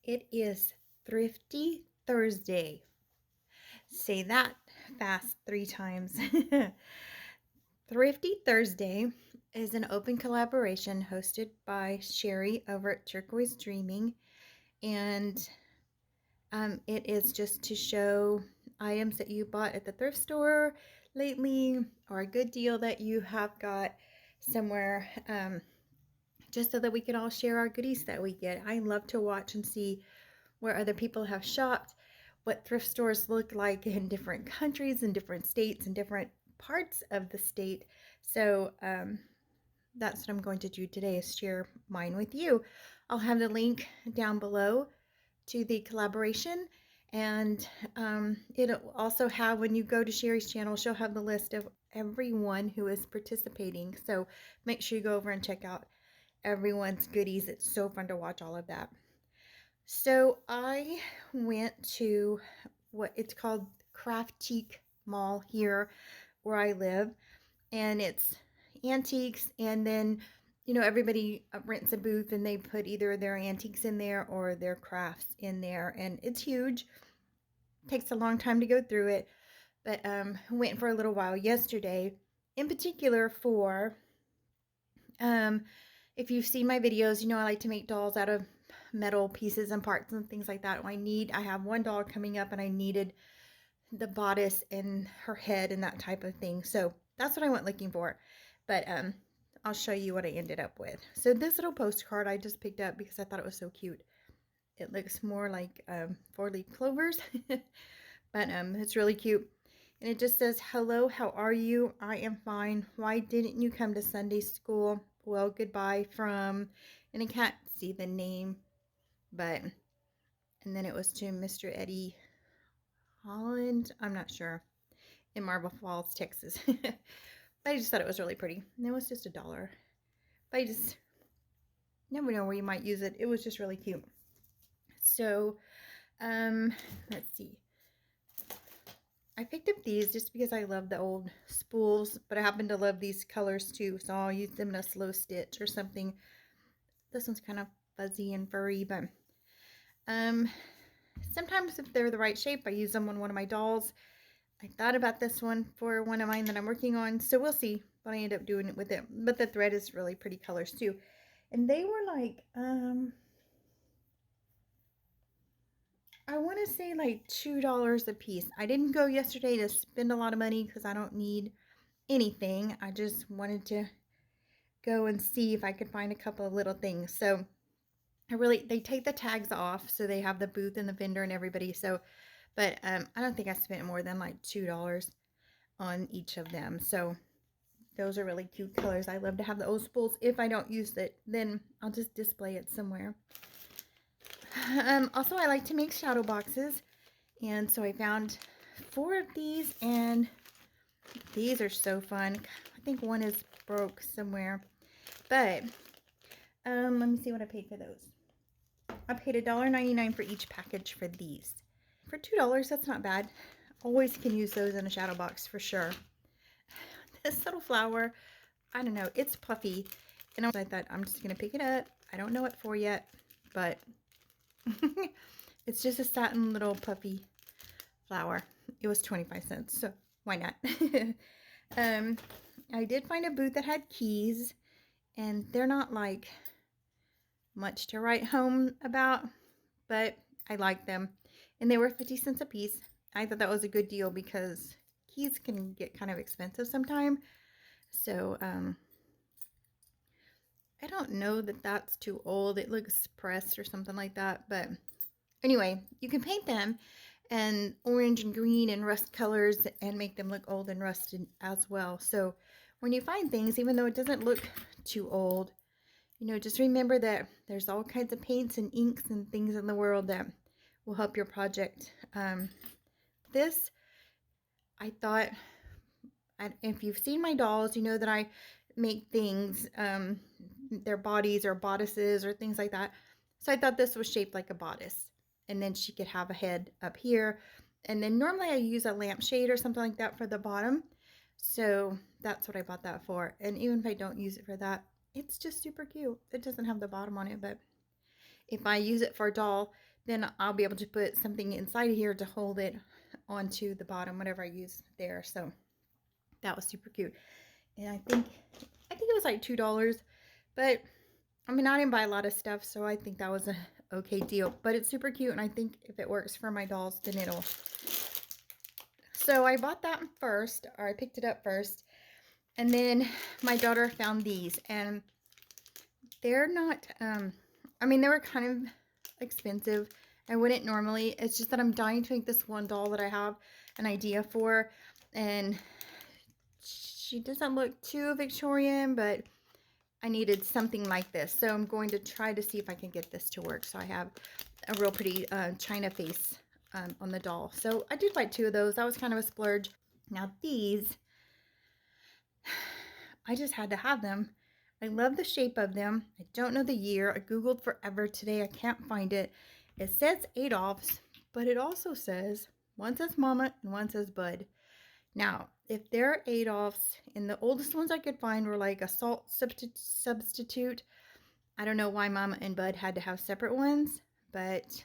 It is Thrifty Thursday. Say that fast 3 times. Thrifty Thursday is an open collaboration hosted by Sheree over at Turquoise Dreaming, and it is just to show items that you bought at the thrift store lately or a good deal that you have got somewhere, just so that we can all share our goodies that we get. I love to watch and see where other people have shopped, what thrift stores look like in different countries and different states and different parts of the state. So that's what I'm going to do today, is share mine with you. I'll have the link down below to the collaboration, and it'll also have, when you go to Sherry's channel, she'll have the list of everyone who is participating. So make sure you go over and check out everyone's goodies. It's so fun to watch all of that. So I went to what it's called Craftique Mall here where I live, and it's antiques, and then everybody rents a booth and they put either their antiques in there or their crafts in there, and it's huge. Takes a long time to go through it, but went for a little while yesterday, in particular for if you've seen my videos, I like to make dolls out of metal pieces and parts and things like that. I have one doll coming up and I needed the bodice and her head and that type of thing. So that's what I went looking for. But I'll show you what I ended up with. So this little postcard I just picked up because I thought it was so cute. It looks more like 4-leaf clovers, but it's really cute. And it just says, "Hello, how are you? I am fine. Why didn't you come to Sunday school? Well, goodbye from," and I can't see the name, but, and then it was to Mr. Eddie Holland, I'm not sure, in Marble Falls, Texas. But I just thought it was really pretty. And it was just $1. But I just never know where you might use it. It was just really cute. So, let's see. I picked up these just because I love the old spools, but I happen to love these colors too, so I'll use them in a slow stitch or something. This one's kind of fuzzy and furry, but sometimes if they're the right shape, I use them on one of my dolls. I thought about this one for one of mine that I'm working on, so we'll see what I end up doing with it. But the thread is really pretty colors too. And they were like, I want to say like $2 a piece. I didn't go yesterday to spend a lot of money because I don't need anything. I just wanted to go and see if I could find a couple of little things. So they take the tags off, so they have the booth and the vendor and everybody. So, but I don't think I spent more than like $2 on each of them. So those are really cute colors. I love to have the old spools. If I don't use it, then I'll just display it somewhere. Also, I like to make shadow boxes, and so I found 4 of these, and these are so fun. I think one is broke somewhere, but let me see what I paid for those. I paid $1.99 for each package for these. For $2, that's not bad. Always can use those in a shadow box for sure. This little flower, I don't know, it's puffy, and I thought I'm just gonna pick it up. I don't know what for yet, but it's just a satin little puffy flower. It was 25 cents, so why not? I did find a booth that had keys, and they're not like much to write home about, but I like them, and they were 50 cents a piece. I thought that was a good deal because keys can get kind of expensive sometime. So I don't know that that's too old. It looks pressed or something like that, but anyway, you can paint them in orange and green and rust colors and make them look old and rusted as well. So when you find things, even though it doesn't look too old, just remember that there's all kinds of paints and inks and things in the world that will help your project. This, I thought, if you've seen my dolls, you know that I make things, their bodies or bodices or things like that. So I thought this was shaped like a bodice, and then she could have a head up here. And then normally I use a lampshade or something like that for the bottom. So that's what I bought that for. And even if I don't use it for that, it's just super cute. It doesn't have the bottom on it, but if I use it for a doll then I'll be able to put something inside of here to hold it onto the bottom, whatever I use there. So that was super cute. And I think it was like $2, but I mean, I didn't buy a lot of stuff, so I think that was a okay deal. But it's super cute, and I think if it works for my dolls, then it'll. So I bought that first, or I picked it up first, and then my daughter found these, and they're not, I mean, they were kind of expensive. I wouldn't normally. It's just that I'm dying to make this one doll that I have an idea for, and she doesn't look too Victorian, but I needed something like this. So I'm going to try to see if I can get this to work. So I have a real pretty China face on the doll. So I did buy 2 of those. That was kind of a splurge. Now these, I just had to have them. I love the shape of them. I don't know the year. I Googled forever today. I can't find it. It says Adolph's, but it also says, one says Mama and one says Bud. Now, if they're Adolph's, and the oldest ones I could find were like a salt substitute. I don't know why Mama and Bud had to have separate ones, but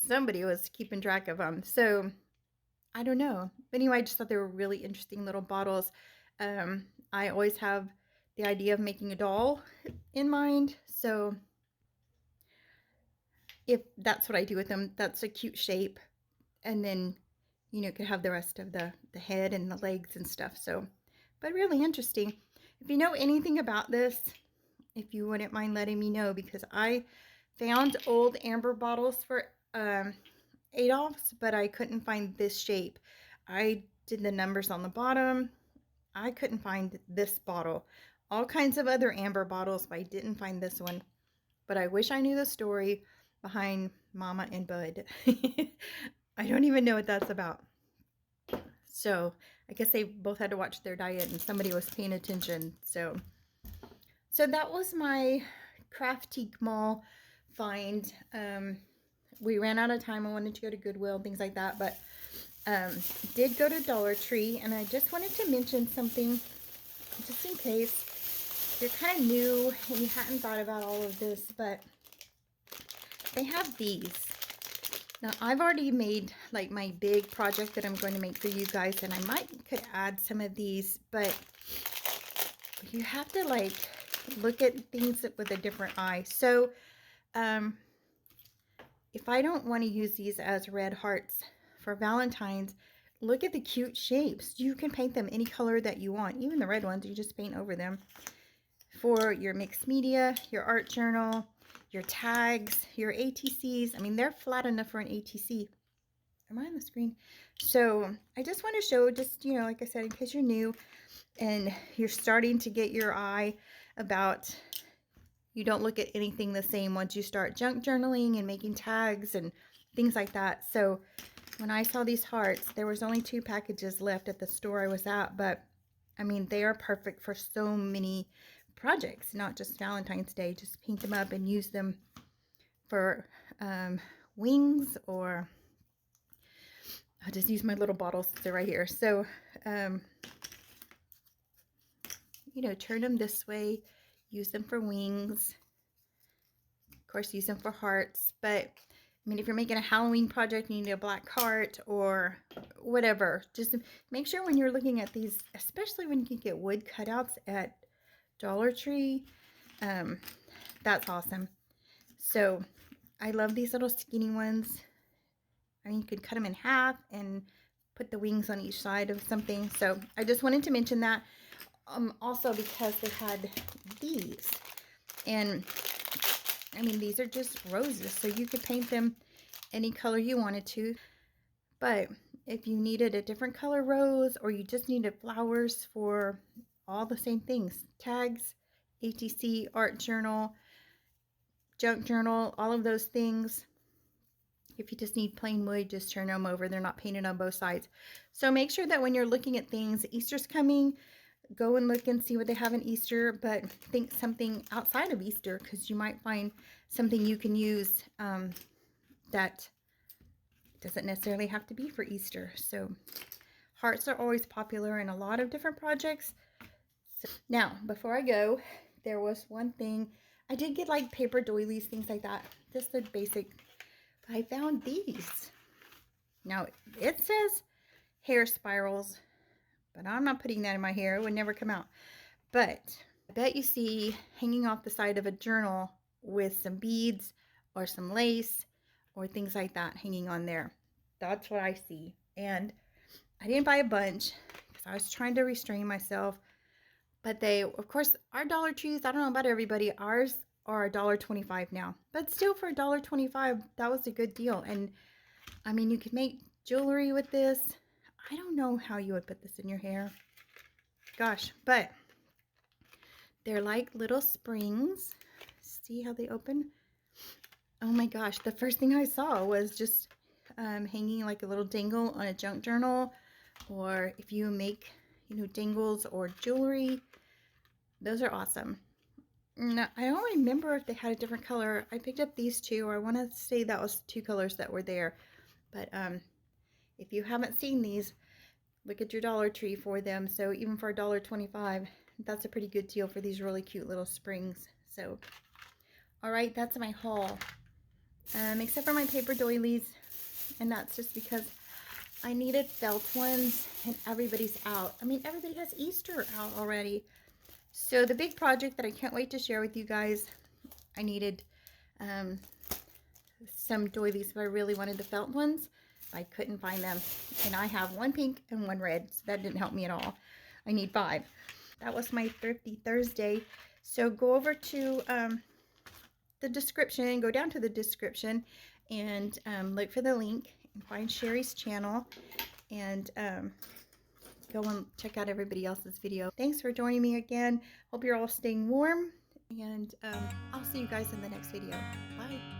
somebody was keeping track of them. So I don't know. But anyway, I just thought they were really interesting little bottles. I always have the idea of making a doll in mind. So if that's what I do with them, that's a cute shape. And then, you know, could have the rest of the head and the legs and stuff. So, but really interesting. If you know anything about this, if you wouldn't mind letting me know, because I found old amber bottles for Adolph's, but I couldn't find this shape. I did the numbers on the bottom. I couldn't find this bottle. All kinds of other amber bottles, but I didn't find this one. But I wish I knew the story behind Mama and Bud. I don't even know what that's about. So I guess they both had to watch their diet and somebody was paying attention. So that was my Craftique Mall find. We ran out of time. I wanted to go to Goodwill and things like that, but did go to Dollar Tree, and I just wanted to mention something just in case you're kind of new and you hadn't thought about all of this, but they have these. Now, I've already made like my big project that I'm going to make for you guys, and I could add some of these, but you have to like look at things with a different eye. So, if I don't want to use these as red hearts for Valentine's, look at the cute shapes. You can paint them any color that you want. Even the red ones, you just paint over them. For your mixed media, your art journal, your tags, your ATCs. I mean, they're flat enough for an ATC. Am I on the screen? So I just want to show, just, you know, like I said, in case you're new and you're starting to get your eye about, you don't look at anything the same once you start junk journaling and making tags and things like that. So when I saw these hearts, there was only 2 packages left at the store I was at, but I mean, they are perfect for so many projects, not just Valentine's Day. Just paint them up and use them for wings, or I'll just use my little bottles. They're right here. So, you know, turn them this way, use them for wings. Of course, use them for hearts, but I mean, if you're making a Halloween project, you need a black heart or whatever. Just make sure when you're looking at these, especially when you can get wood cutouts at Dollar Tree, that's awesome. So I love these little skinny ones. I mean, you could cut them in half and put the wings on each side of something. So I just wanted to mention that. Also because they had these, and I mean, these are just roses, so you could paint them any color you wanted to. But if you needed a different color rose, or you just needed flowers for all the same things, tags, ATC, art journal, junk journal, all of those things, if you just need plain wood, just turn them over. They're not painted on both sides. So make sure that when you're looking at things, Easter's coming, go and look and see what they have in Easter, but think something outside of Easter, because you might find something you can use that doesn't necessarily have to be for Easter. So hearts are always popular in a lot of different projects. So, now, before I go, there was one thing I did get like paper doilies, things like that. Just the basic. But I found these. Now, it says hair spirals, but I'm not putting that in my hair. It would never come out. But I bet you see hanging off the side of a journal with some beads or some lace or things like that hanging on there. That's what I see. And I didn't buy a bunch because I was trying to restrain myself. But they, of course, our Dollar Trees, I don't know about everybody, ours are $1.25 now. But still, for $1.25, that was a good deal. And I mean, you could make jewelry with this. I don't know how you would put this in your hair. Gosh, but they're like little springs. See how they open? Oh my gosh, the first thing I saw was just hanging like a little dangle on a junk journal, or if you make, dangles or jewelry, those are awesome. No, I don't remember if they had a different color. I picked up these two, or I want to say that was two colors that were there. But if you haven't seen these, look at your Dollar Tree for them. So even for $1.25, that's a pretty good deal for these really cute little springs. So, all right, that's my haul. Except for my paper doilies, and that's just because I needed felt ones, and everybody's out. I mean, everybody has Easter out already. So the big project that I can't wait to share with you guys, I needed some doilies, but I really wanted the felt ones. I couldn't find them, and I have one pink and one red, so that didn't help me at all. I need 5. That was my Thrifty Thursday. So go over to the description, go down to the description, and look for the link and find Sheree's channel, and go and check out everybody else's video. Thanks for joining me again. Hope you're all staying warm, and I'll see you guys in the next video. Bye.